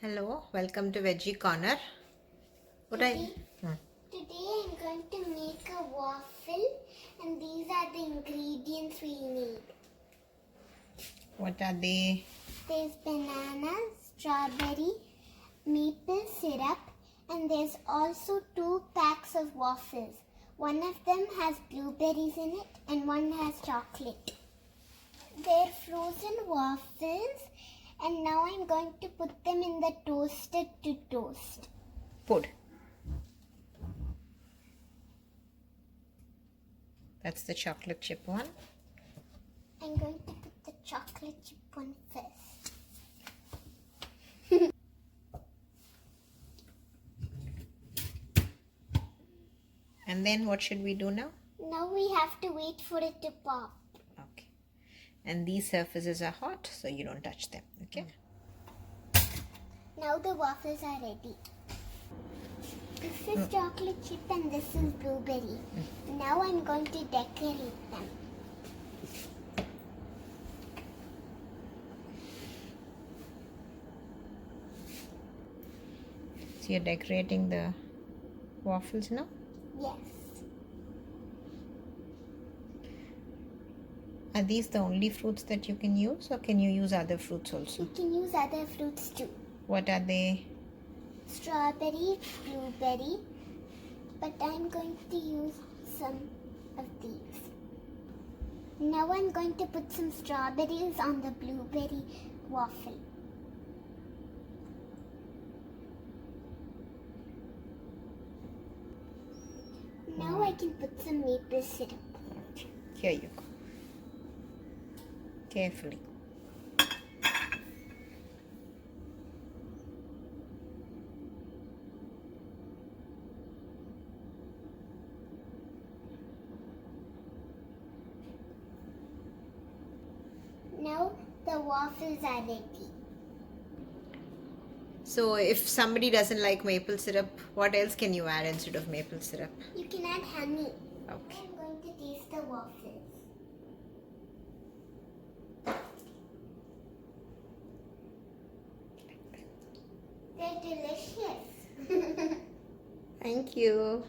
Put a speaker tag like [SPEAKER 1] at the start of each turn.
[SPEAKER 1] Hello, welcome to Veggie Corner.
[SPEAKER 2] Today I'm going to make a waffle, and these are the ingredients we need.
[SPEAKER 1] What are they?
[SPEAKER 2] There's banana, strawberry, maple syrup, and there's also 2 packs of waffles. One of them has blueberries in it and one has chocolate. They're frozen waffles, and now I'm going to put them in the toaster to toast.
[SPEAKER 1] Put. That's the chocolate chip one.
[SPEAKER 2] I'm going to put the chocolate chip one first.
[SPEAKER 1] And then what should we do now?
[SPEAKER 2] Now we have to wait for it to pop.
[SPEAKER 1] Okay. And these surfaces are hot, so you don't touch them. Okay.
[SPEAKER 2] Now the waffles are ready. This is chocolate chip and this is blueberry. Now I'm going to decorate them.
[SPEAKER 1] So you're decorating the waffles now?
[SPEAKER 2] Yes.
[SPEAKER 1] Are these the only fruits that you can use, or can you use other fruits also?
[SPEAKER 2] You can use other fruits too.
[SPEAKER 1] What are they?
[SPEAKER 2] Strawberry, blueberry, but I'm going to use some of these. Now I'm going to put some strawberries on the blueberry waffle. Now I can put some maple syrup.
[SPEAKER 1] Okay. Here you go. Carefully.
[SPEAKER 2] Now the waffles are ready.
[SPEAKER 1] So if somebody doesn't like maple syrup, what else can you add instead of maple syrup?
[SPEAKER 2] You can add honey.
[SPEAKER 1] Okay.
[SPEAKER 2] I'm going to taste the waffles. They're delicious.
[SPEAKER 1] Thank you.